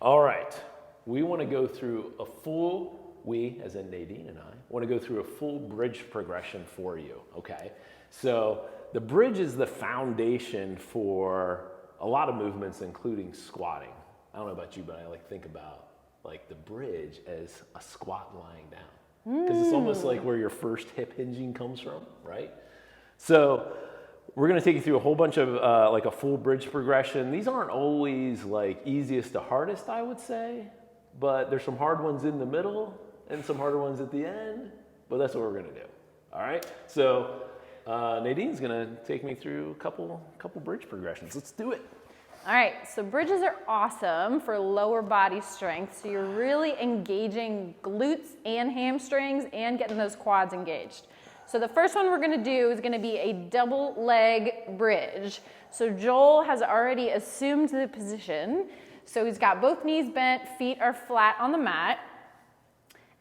All right, we want to go through a full, we, as in Nadine and I, want to go through a full bridge progression for you, okay? So the bridge is the foundation for a lot of movements, including squatting. I don't know about you, but I think about like the bridge as a squat lying down. Because it's almost like where your first hip hinging comes from, right? So we're gonna take you through a whole bunch of like a full bridge progression. These aren't always like easiest to hardest, I would say, but there's some hard ones in the middle and some harder ones at the end, but that's what we're gonna do, all right? So Nadine's gonna take me through a couple bridge progressions. Let's do it. All right, so bridges are awesome for lower body strength. So you're really engaging glutes and hamstrings and getting those quads engaged. So the first one we're gonna do is gonna be a double leg bridge. So Joel has already assumed the position. So he's got both knees bent, feet are flat on the mat.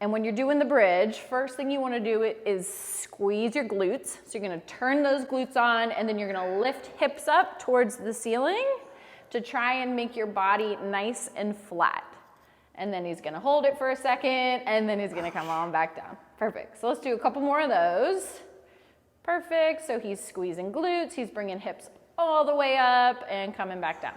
And when you're doing the bridge, first thing you wanna do is squeeze your glutes. So you're gonna turn those glutes on and then you're gonna lift hips up towards the ceiling to try and make your body nice and flat. And then he's gonna hold it for a second and then he's gonna come on back down. Perfect, so let's do a couple more of those. Perfect, so he's squeezing glutes, he's bringing hips all the way up and coming back down.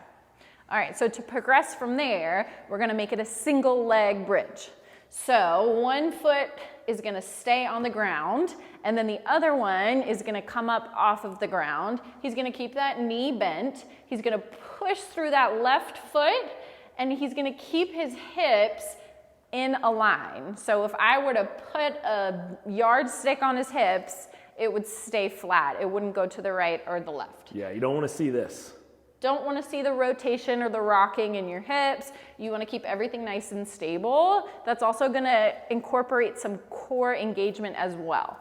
All right, so to progress from there, we're gonna make it a single leg bridge. So one foot is gonna stay on the ground and then the other one is gonna come up off of the ground. He's gonna keep that knee bent. He's gonna push through that left foot and he's gonna keep his hips in a line. So if I were to put a yardstick on his hips, it would stay flat. It wouldn't go to the right or the left. Yeah, you don't wanna see this. Don't want to see the rotation or the rocking in your hips. You want to keep everything nice and stable. That's also going to incorporate some core engagement as well.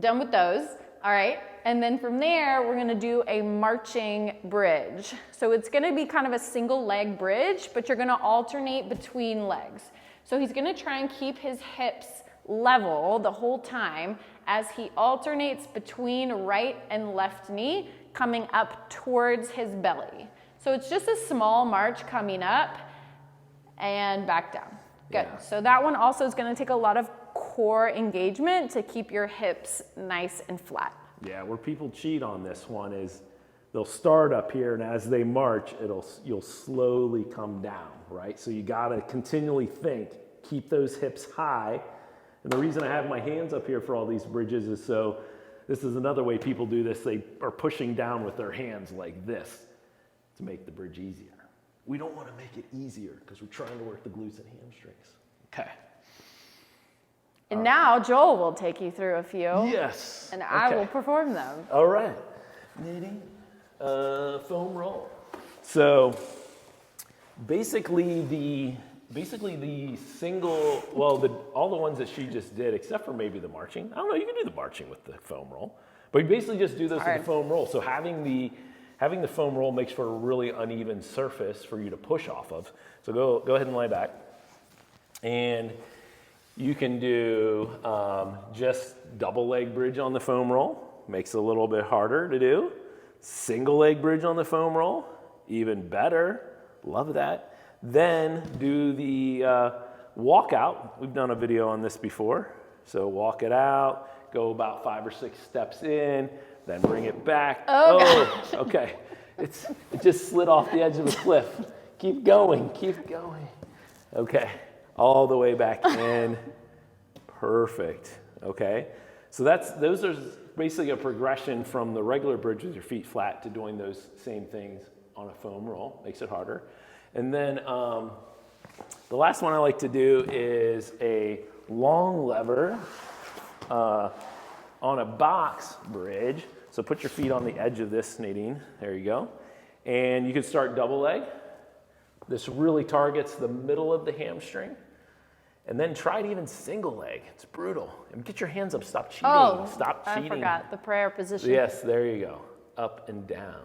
Done with those. All right. And then from there, we're going to do a marching bridge. So it's going to be kind of a single leg bridge, but you're going to alternate between legs. So he's going to try and keep his hips level the whole time as he alternates between right and left knee, coming up towards his belly. So it's just a small march coming up and back down. Good. Yeah. So that one also is going to take a lot of core engagement to keep your hips nice and flat. Yeah, where people cheat on this one is they'll start up here and as they march, you'll slowly come down, right? So you got to continually think, keep those hips high. And the reason I have my hands up here for all these bridges is so this is another way people do this. They are pushing down with their hands like this to make the bridge easier. We don't want to make it easier because we're trying to work the glutes and hamstrings. Okay. And now Joel will take you through a few. Yes. And I will perform them. All right. Nadine, foam roll. So basically the single, well, all the ones that she just did, except for maybe the marching. I don't know, you can do the marching with the foam roll. But you basically just do those with the foam roll. So having the foam roll makes for a really uneven surface for you to push off of. So go ahead and lie back. And you can do just double leg bridge on the foam roll. Makes it a little bit harder to do. Single leg bridge on the foam roll, even better. Love that. Then do the walkout. We've done a video on this before. So walk it out, go about 5 or 6 steps in, then bring it back. Oh, okay. It just slid off the edge of the cliff. Keep going, keep going. Okay, all the way back in. Perfect, okay? So those are basically a progression from the regular bridge with your feet flat to doing those same things on a foam roll. Makes it harder. And then the last one I like to do is a long lever on a box bridge. So put your feet on the edge of this, Nadine. There you go. And you can start double leg. This really targets the middle of the hamstring. And then try it even single leg. It's brutal. And get your hands up. Stop cheating. Oh, Stop cheating. I forgot the prayer position. Yes, there you go. Up and down.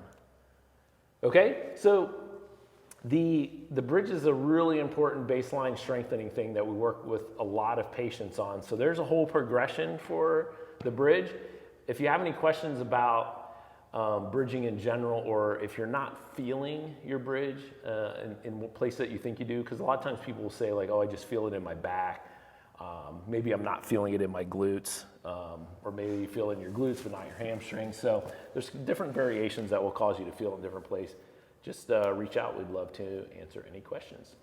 Okay, so the bridge is a really important baseline strengthening thing that we work with a lot of patients on. So there's a whole progression for the bridge. If you have any questions about bridging in general, or if you're not feeling your bridge in what place that you think you do, because a lot of times people will say like, oh, I just feel it in my back. Maybe I'm not feeling it in my glutes, or maybe you feel it in your glutes but not your hamstrings. So there's different variations that will cause you to feel in a different place. Just reach out. We'd love to answer any questions.